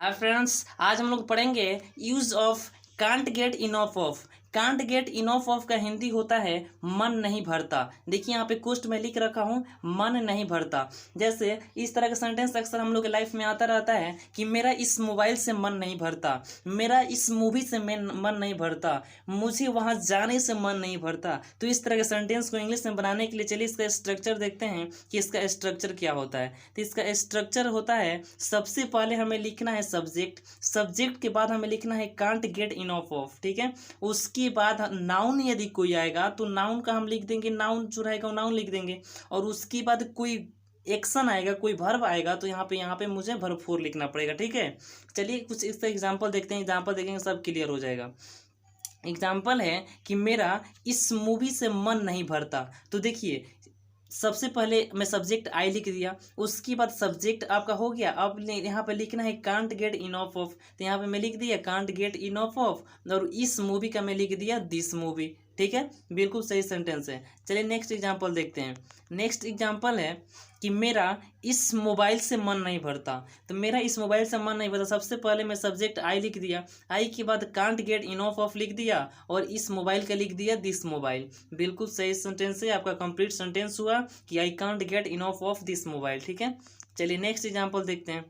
Hi friends, आज हम लोग पढ़ेंगे use of can't get enough of. Can't get enough of का हिंदी होता है मन नहीं भरता। देखिए यहाँ पे कोष्ट में लिख रखा हूँ मन नहीं भरता। जैसे इस तरह का सेंटेंस अक्सर हम लोग के लाइफ में आता रहता है कि मेरा इस मोबाइल से मन नहीं भरता, मेरा इस मूवी से मन नहीं भरता, मुझे वहाँ जाने से मन नहीं भरता। तो इस तरह के सेंटेंस को इंग्लिश में बनाने के लिए चलिए इसका स्ट्रक्चर देखते हैं कि इसका स्ट्रक्चर क्या होता है। तो इसका स्ट्रक्चर होता है, सबसे पहले हमें लिखना है सब्जेक्ट, सब्जेक्ट के बाद हमें लिखना है कांट गेट इनफ ऑफ, ठीक है। उसके बाद नाउन यदि कोई आएगा तो नाउन का हम लिख देंगे, नाउन जो रहेगा वो नाउन लिख देंगे। और उसके बाद कोई एक्शन आएगा, कोई वर्ब आएगा तो यहाँ पे मुझे वर्ब फोर लिखना पड़ेगा, ठीक है। चलिए कुछ इस एग्जांपल देखते हैं, एग्जांपल देखेंगे सब क्लियर हो जाएगा। एग्जाम्पल है कि मेरा इस मूवी से मन नहीं भरता। तो देखिए सबसे पहले मैं सब्जेक्ट आई लिख दिया, उसके बाद सब्जेक्ट आपका हो गया। अब यहाँ पे लिखना है कांट गेट इनफ ऑफ, तो यहाँ पे मैं लिख दिया कांट गेट इनफ ऑफ, और इस मूवी का मैं लिख दिया दिस मूवी, ठीक है। बिल्कुल सही सेंटेंस है। चलिए नेक्स्ट एग्जांपल देखते हैं। नेक्स्ट एग्जांपल है कि मेरा इस मोबाइल से मन नहीं भरता। तो मेरा इस मोबाइल से मन नहीं भरता, सबसे पहले मैं सब्जेक्ट आई लिख दिया, आई के बाद कांट गेट इनफ ऑफ लिख दिया और इस मोबाइल का लिख दिया दिस मोबाइल। बिल्कुल सही सेंटेंस है, आपका कंप्लीट सेंटेंस हुआ कि आई can't get enough of this mobile, ठीक है। चलिए नेक्स्ट एग्जांपल देखते हैं।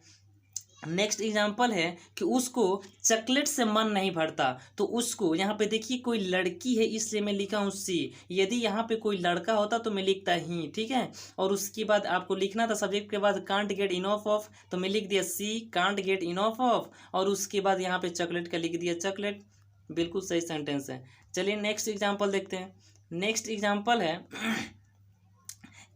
नेक्स्ट एग्जाम्पल है कि उसको चॉकलेट से मन नहीं भरता। तो उसको यहाँ पे देखिए कोई लड़की है इसलिए मैं लिखा हूँ सी, यदि यहाँ पे कोई लड़का होता तो मैं लिखता ही, ठीक है। और उसके बाद आपको लिखना था सब्जेक्ट के बाद कांट गेट इनफ ऑफ, तो मैं लिख दिया she can't get enough of, और उसके बाद यहाँ पे चॉकलेट का लिख दिया चॉकलेट। बिल्कुल सही सेंटेंस है। चलिए नेक्स्ट एग्जाम्पल देखते हैं। नेक्स्ट एग्जाम्पल है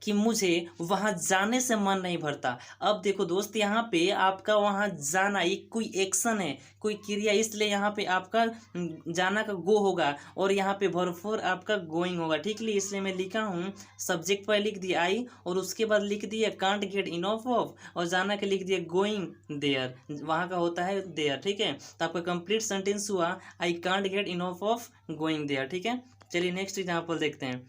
कि मुझे वहाँ जाने से मन नहीं भरता। अब देखो दोस्त, यहाँ पे आपका वहाँ जाना एक कोई एक्शन है, कोई क्रिया, इसलिए यहाँ पे आपका जाना का गो होगा और यहाँ पे भरपूर आपका गोइंग होगा, ठीक है। इसलिए मैं लिखा हूँ सब्जेक्ट पर लिख दिया आई और उसके बाद लिख दिया कांट गेट इनफ ऑफ, और जाना का लिख दिया गोइंग देयर, वहाँ का होता है देयर, ठीक है। तो आपका कंप्लीट सेंटेंस हुआ I can't get enough of going there, ठीक है। चलिए नेक्स्ट एग्जाम्पल देखते हैं।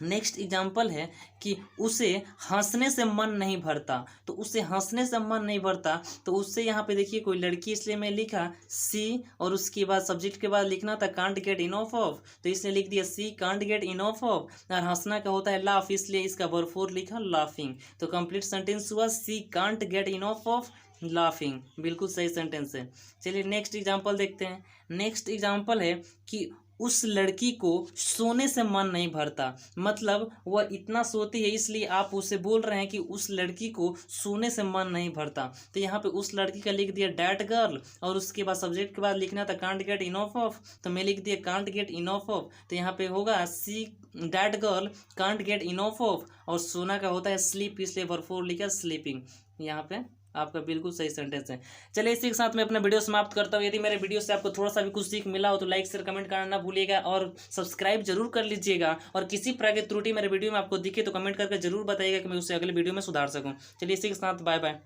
नेक्स्ट एग्जाम्पल है कि उसे हंसने से मन नहीं भरता। तो उसे हंसने से मन नहीं भरता, तो उससे यहाँ पे देखिए कोई लड़की, इसलिए मैं लिखा सी और उसके बाद सब्जेक्ट के बाद लिखना था कांट गेट इनफ ऑफ, तो इसलिए लिख दिया she can't get enough of. और हंसना का होता है लाफ, इसलिए इसका वर्ब फोर लिखा लाफिंग। तो कंप्लीट सेंटेंस हुआ she can't get enough of laughing. बिल्कुल सही सेंटेंस है। चलिए नेक्स्ट एग्जाम्पल देखते हैं। नेक्स्ट एग्जाम्पल है कि उस लड़की को सोने से मन नहीं भरता। मतलब वह इतना सोती है इसलिए आप उसे बोल रहे हैं कि उस लड़की को सोने से मन नहीं भरता। तो यहाँ पे उस लड़की का लिख दिया डैट गर्ल, और उसके बाद सब्जेक्ट के बाद लिखना था कांट गेट इनफ ऑफ, तो मैं लिख दिया कांट गेट इनफ ऑफ। तो यहाँ पे होगा see that girl can't get enough of, और सोना का होता है स्लीप, इसलिए वर्ब फोर लिखा स्लीपिंग। यहाँ पे आपका बिल्कुल सही सेंटेंस है। चलिए इसी के साथ मैं अपना वीडियो समाप्त करता हूँ। यदि मेरे वीडियो से आपको थोड़ा सा भी कुछ सीख मिला हो तो लाइक शेयर कमेंट करना ना भूलिएगा और सब्सक्राइब जरूर कर लीजिएगा। और किसी प्रकार की त्रुटि मेरे वीडियो में आपको दिखे तो कमेंट करके जरूर बताइएगा कि मैं उससे अगले वीडियो में सुधार सकूँ। चलिए इसी के साथ बाय बाय।